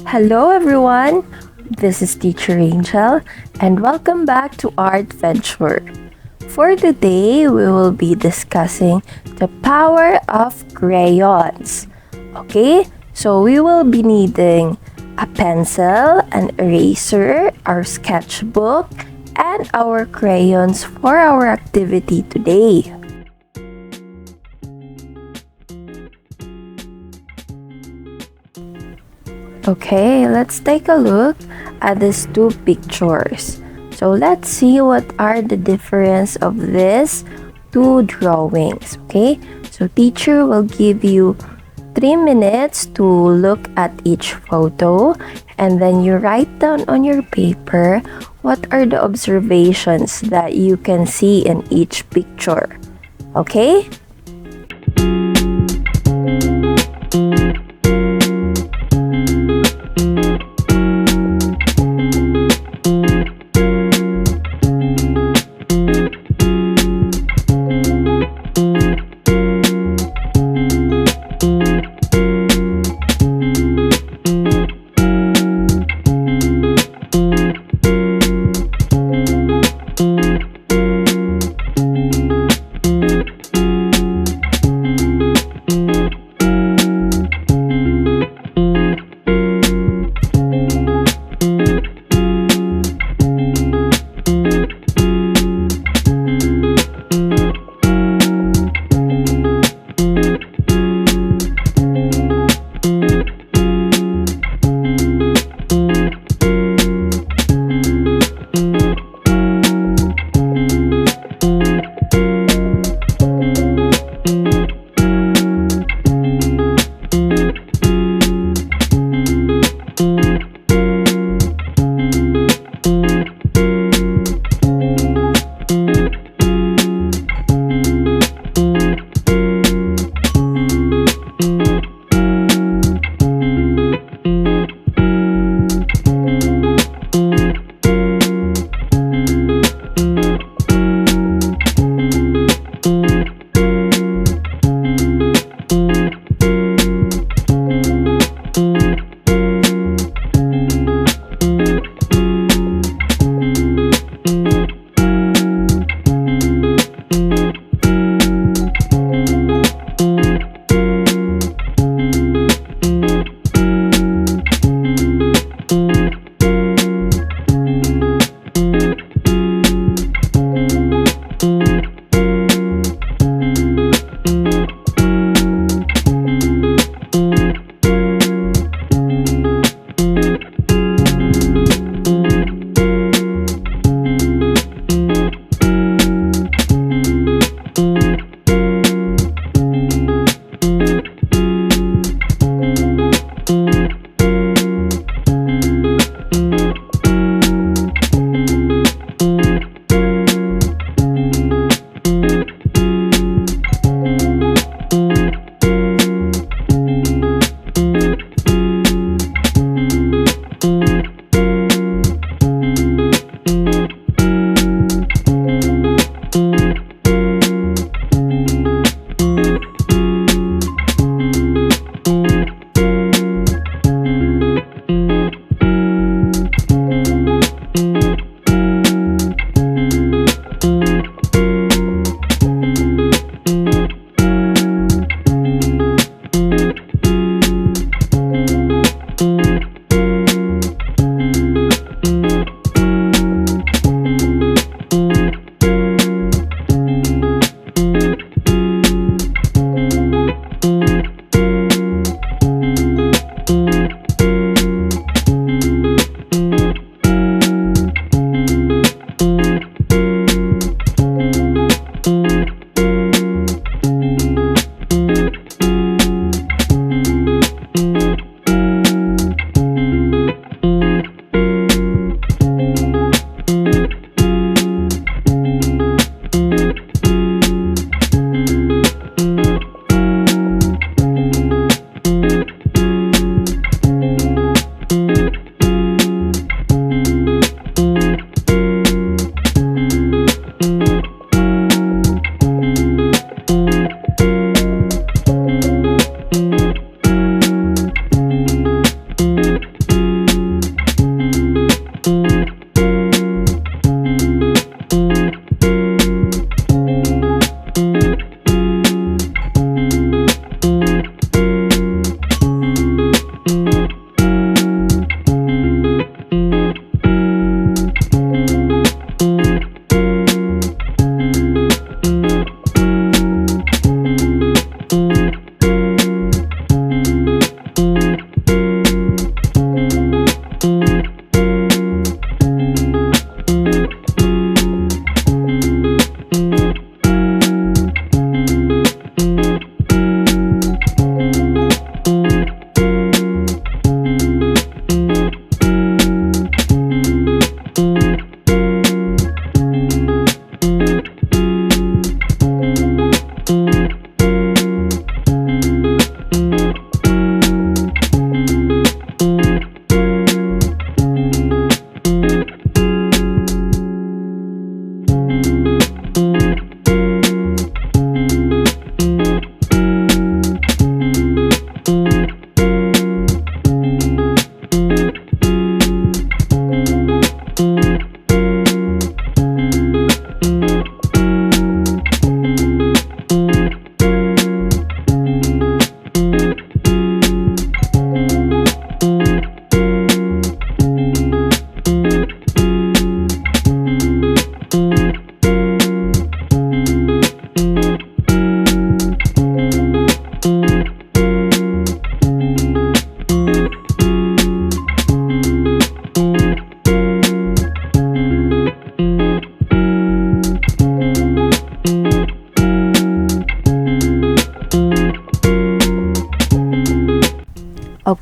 Hello everyone, this is Teacher Angel and welcome back to Artventure. For today, we will be discussing the power of crayons. Okay, so we will be needing a pencil, an eraser, our sketchbook, and our crayons for our activity today. Okay, let's take a look at these two pictures. So let's see what are the difference of these two drawings. Okay, so teacher will give you 3 minutes to look at each photo and then you write down on your paper what are the observations that you can see in each picture. Okay?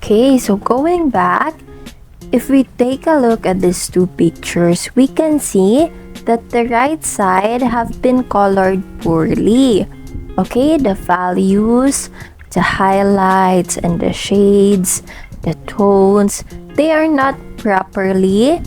Okay, so going back, if we take a look at these two pictures, we can see that the right side have been colored poorly. Okay, the values, the highlights, and the shades, the tones, they are not properly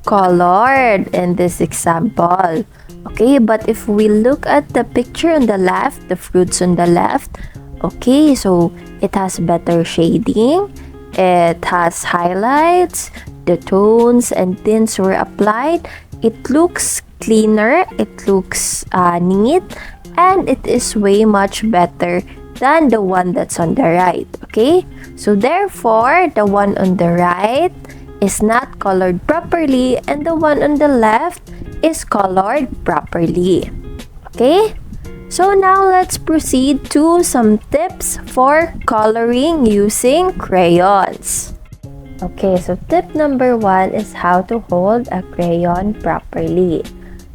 colored in this example. Okay, but if we look at the picture on the left, the fruits on the left, okay, so it has better shading, it has highlights, the tones and tints were applied, it looks cleaner, it looks neat, and it is way much better than the one that's on the right. Okay, so therefore the one on the right is not colored properly and the one on the left is colored properly. Okay, so now let's proceed to some tips for coloring using crayons. Okay, so tip number 1 is how to hold a crayon properly.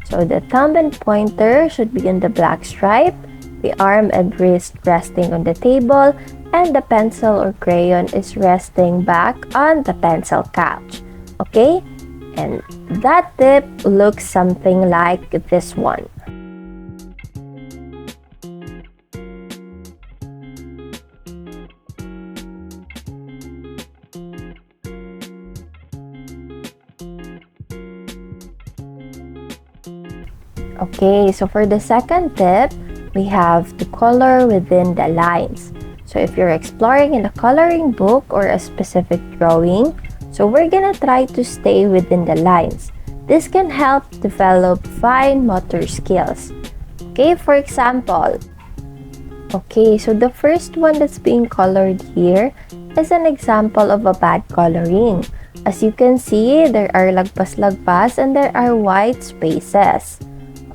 So the thumb and pointer should be on the black stripe, the arm and wrist resting on the table, and the pencil or crayon is resting back on the pencil couch. Okay, and that tip looks something like this one. Okay, so for the second tip, we have to color within the lines. So if you're exploring in a coloring book or a specific drawing, so we're gonna try to stay within the lines. This can help develop fine motor skills. Okay, for example, okay, so the first one that's being colored here is an example of a bad coloring. As you can see, there are lagpas-lagpas and there are white spaces.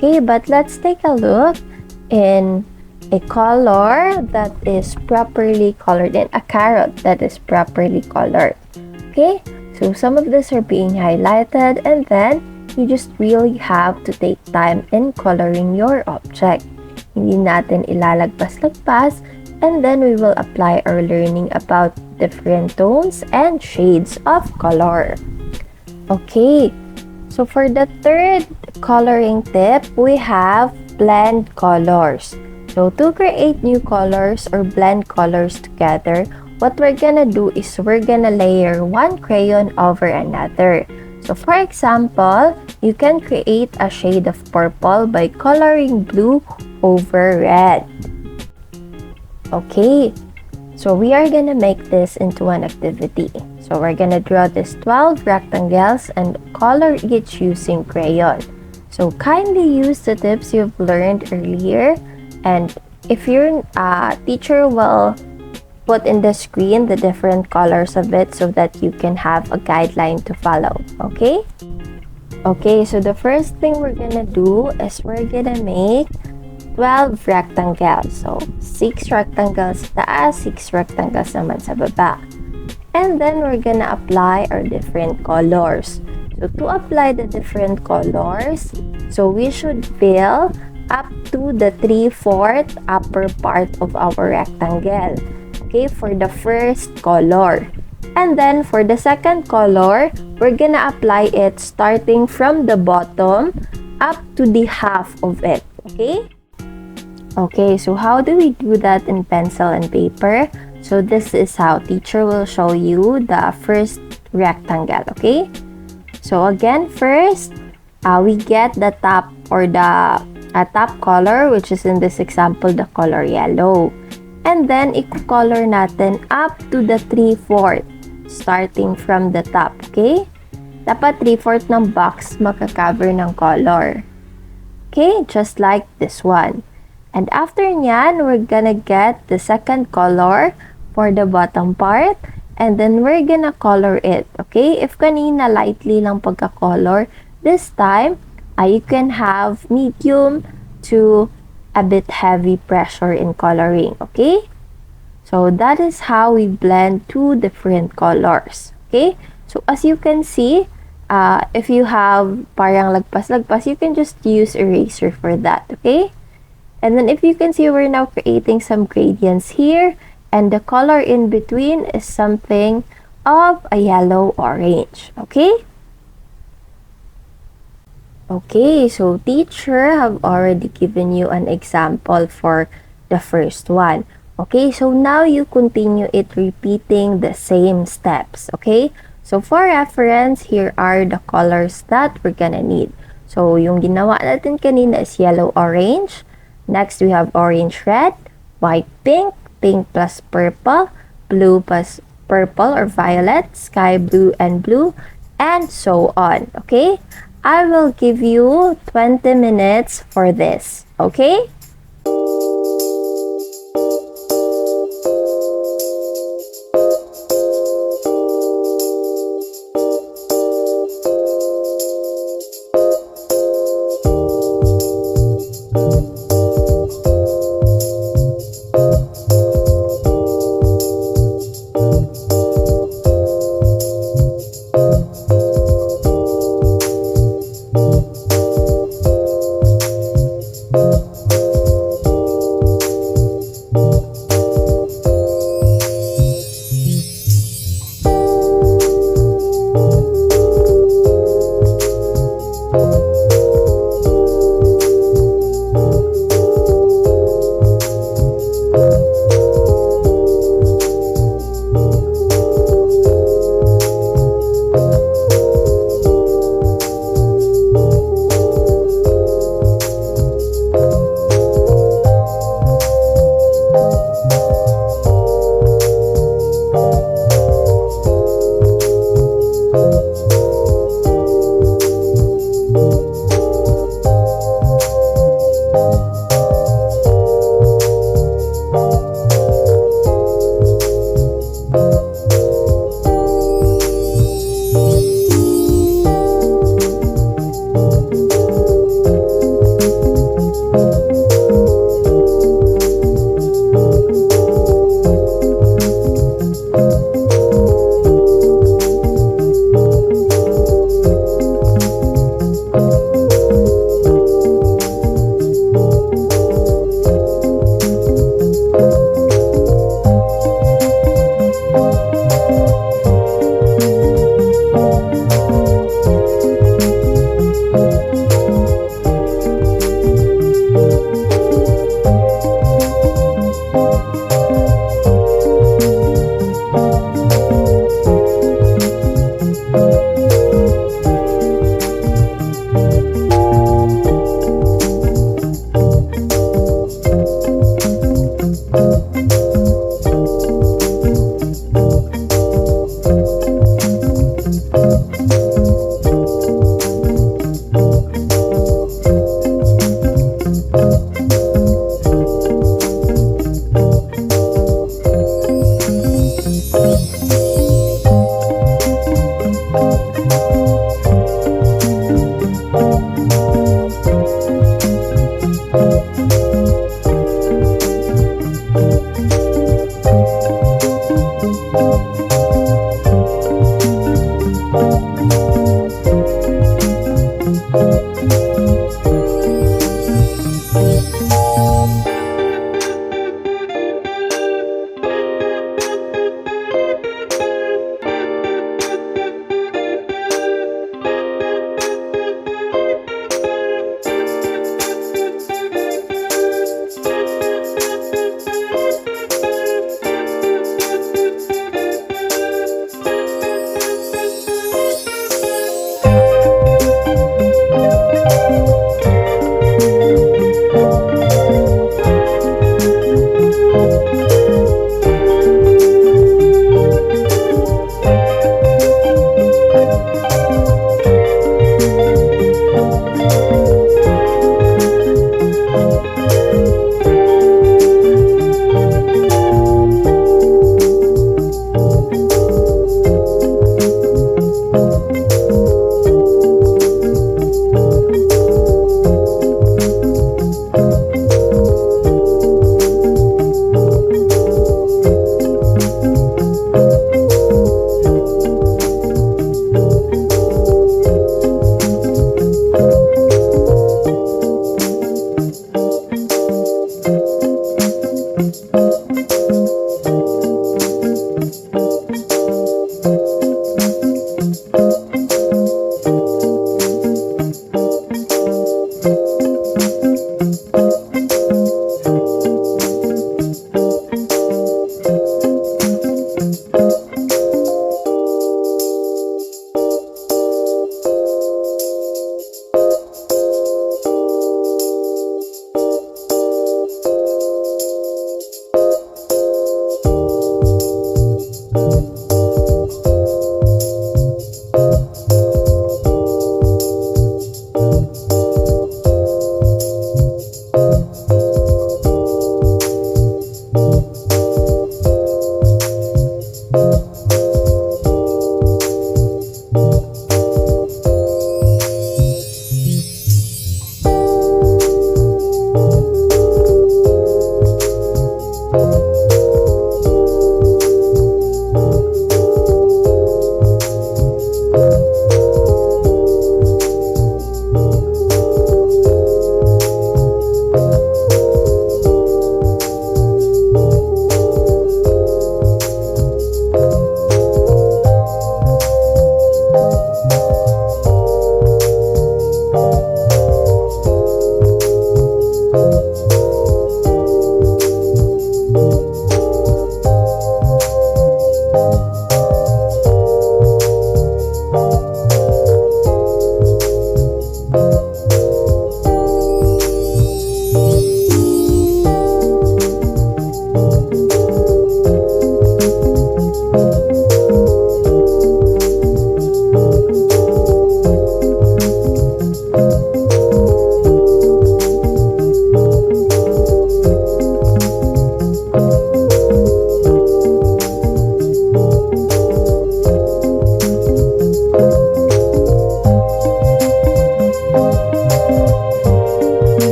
Okay, but let's take a look in a color that is properly colored, in a carrot that is properly colored. Okay, so some of these are being highlighted and then you just really have to take time in coloring your object. Hindi natin ilalagpas-lagpas, and then we will apply our learning about different tones and shades of color. Okay, so for the third coloring tip, we have blend colors. So to create new colors or blend colors together, what we're gonna do is we're gonna layer one crayon over another. So for example, you can create a shade of purple by coloring blue over red. Okay, so we are gonna make this into an activity. So we're gonna draw these 12 rectangles and color each using crayon. So kindly use the tips you've learned earlier, and if your teacher will put in the screen the different colors of it so that you can have a guideline to follow. Okay? Okay, so the first thing we're gonna do is we're gonna make 12 rectangles. So 6 rectangles taas, 6 rectangles naman sa baba. And then we're gonna apply our different colors. So to apply the different colors, so we should fill up to the 3/4 upper part of our rectangle. Okay, for the first color. And then for the second color, we're gonna apply it starting from the bottom up to the half of it. Okay? Okay, so how do we do that in pencil and paper? So this is how teacher will show you the first rectangle. Okay? So again, first, we get the top or the top color, which is in this example, the color yellow. And then, i-color natin up to the 3/4, starting from the top, okay? Dapat 3/4 ng box magka-cover ng color. Okay, just like this one. And after nyan, we're gonna get the second color for the bottom part, and then we're gonna color it, okay? If kanina lightly lang pagka-color, this time, you can have medium to a bit heavy pressure in coloring, okay? So that is how we blend two different colors, okay? So as you can see, if you have parang lagpas-lagpas, you can just use eraser for that, okay? And then if you can see, we're now creating some gradients here and the color in between is something of a yellow-orange. Okay? Okay, so teacher have already given you an example for the first one. Okay, so now you continue it repeating the same steps. Okay? So for reference, here are the colors that we're gonna need. So yung ginawa natin kanina is yellow-orange. Next, we have orange-red, white-pink, pink plus purple, blue plus purple or violet, sky blue and blue, and so on. Okay? I will give you 20 minutes for this. Okay?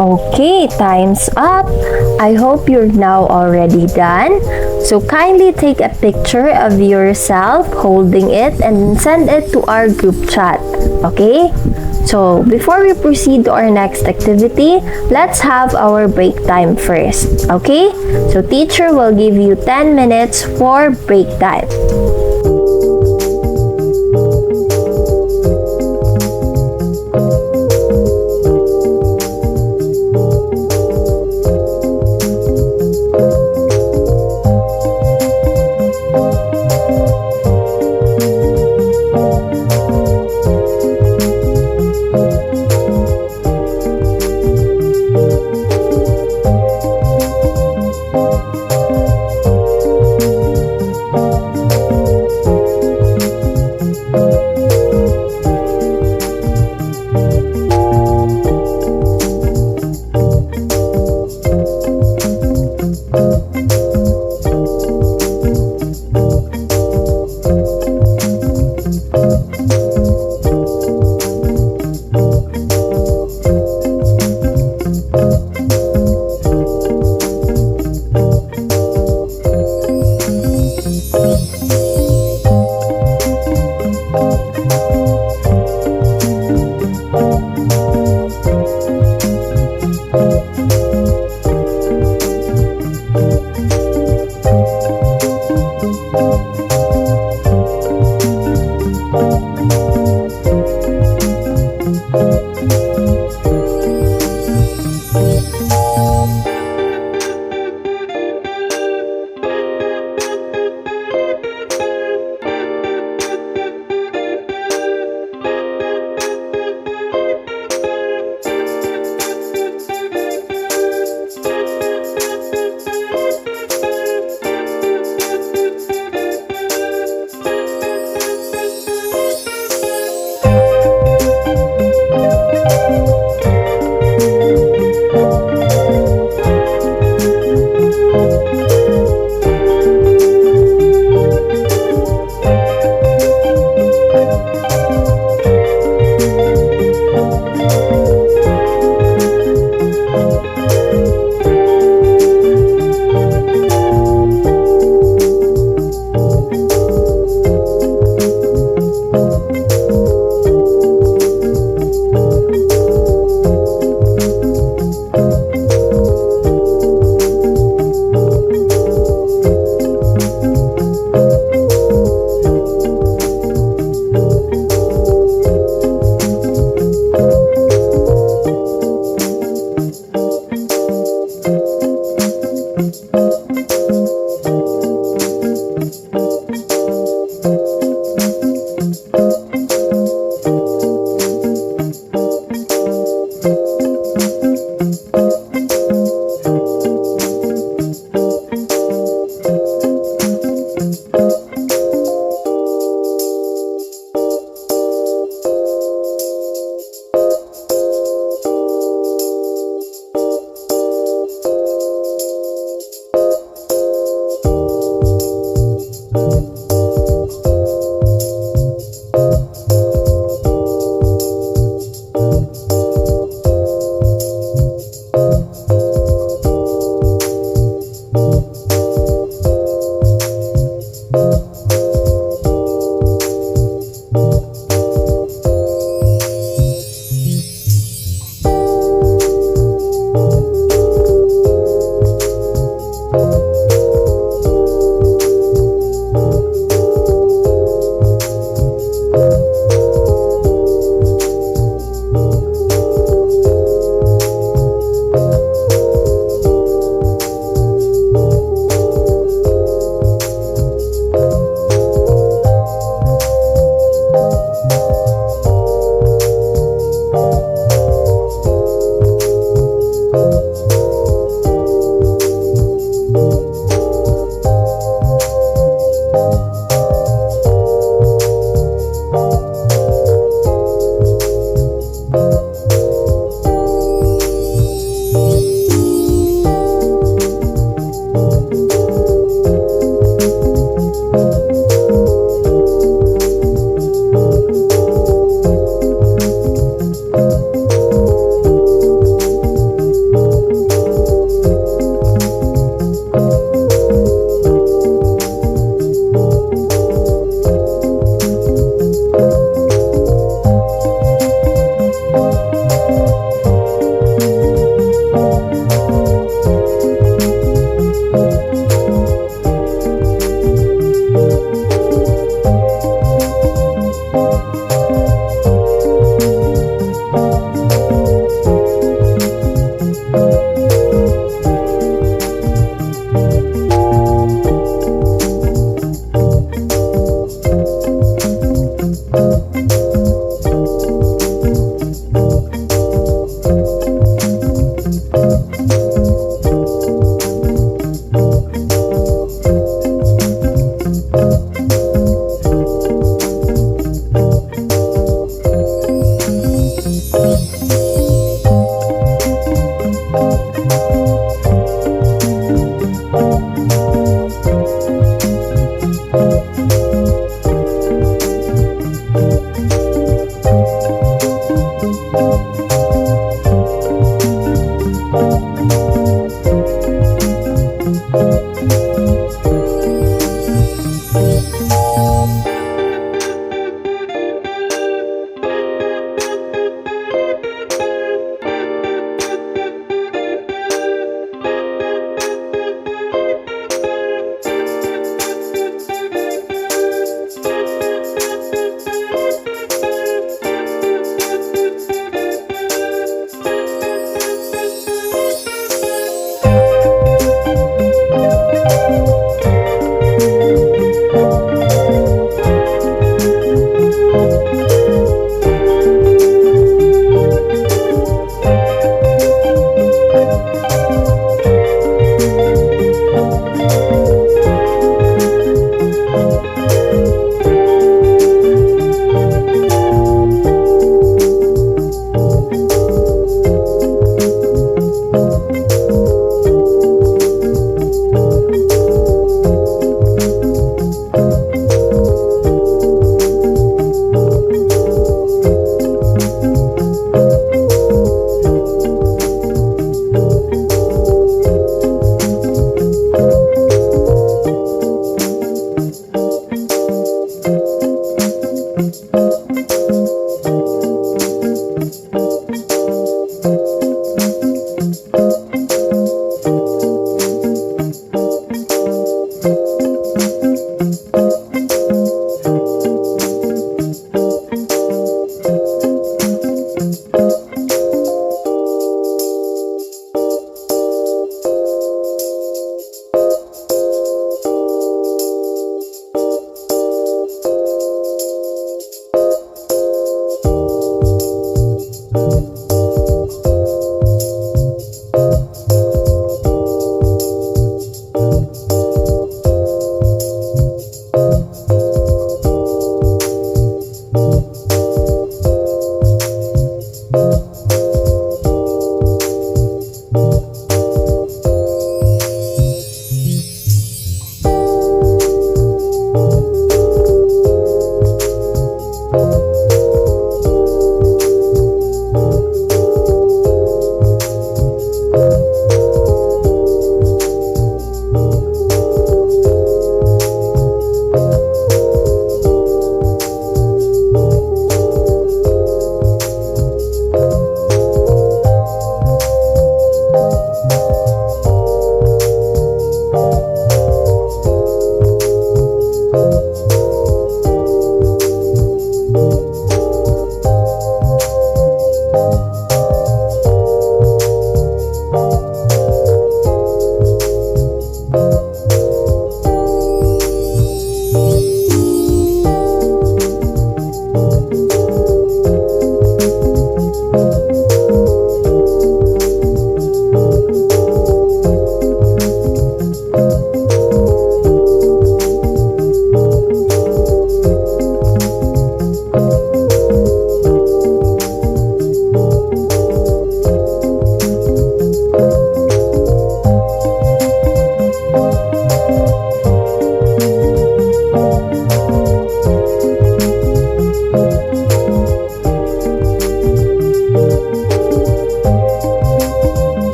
Okay, time's up. I hope you're now already done. So kindly take a picture of yourself holding it and send it to our group chat. Okay? So before we proceed to our next activity, let's have our break time first. Okay? So teacher will give you 10 minutes for break time.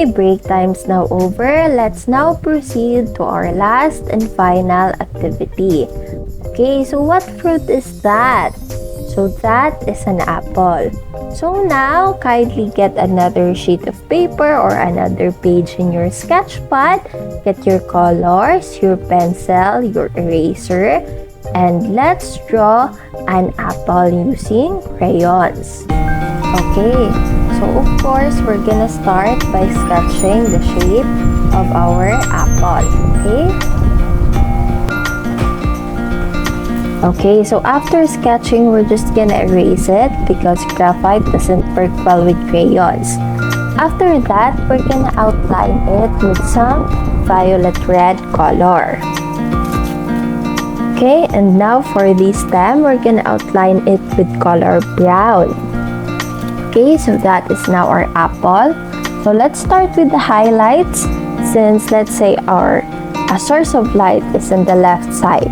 Okay, break time's now over. Let's now proceed to our last and final activity. Okay, so what fruit is that? So that is an apple. So now, kindly get another sheet of paper or another page in your sketchpad. Get your colors, your pencil, your eraser, and let's draw an apple using crayons. Okay, so of course, we're gonna start by sketching the shape of our apple. Okay? Okay, so after sketching, we're just gonna erase it because graphite doesn't work well with crayons. After that, we're gonna outline it with some violet red color. Okay, and now for this stem, we're gonna outline it with color brown. Okay, so that is now our apple. So let's start with the highlights since let's say our source of light is on the left side.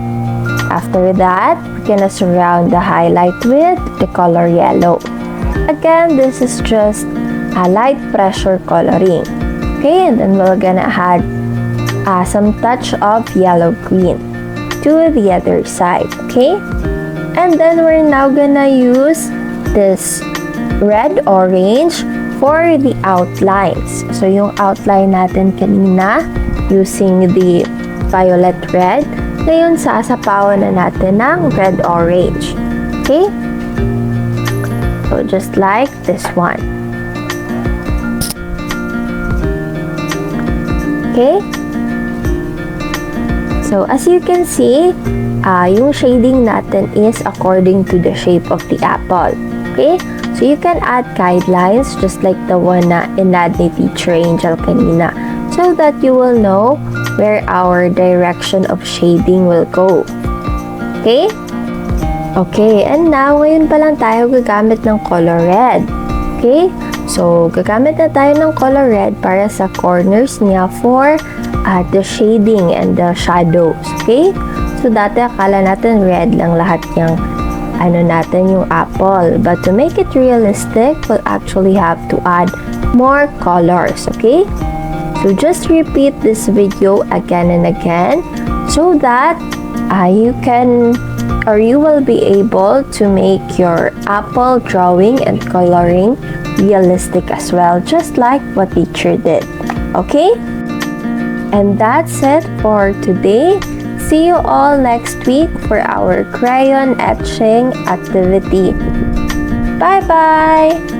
After that, we're gonna surround the highlight with the color yellow. Again, this is just a light pressure coloring. Okay, and then we're gonna add some touch of yellow-green to the other side. Okay, and then we're now gonna use this red-orange for the outlines. So yung outline natin kanina using the violet red, ngayon sasapawan na natin ng red-orange. Okay? So just like this one. Okay? So as you can see, yung shading natin is according to the shape of the apple. Okay? So you can add guidelines just like the one na inad ni Teacher Angel kanina so that you will know where our direction of shading will go. Okay? Okay, and now, ngayon pa lang tayo gagamit ng color red. Okay? So, gagamit na tayo ng color red para sa corners niya for the shading and the shadows. Okay? So, dati akala natin red lang lahat yung yung apple. But to make it realistic, we'll actually have to add more colors. Okay? So just repeat this video again and again so that you will be able to make your apple drawing and coloring realistic as well, just like what teacher did. Okay? And that's it for today. See you all next week for our crayon etching activity. Bye-bye!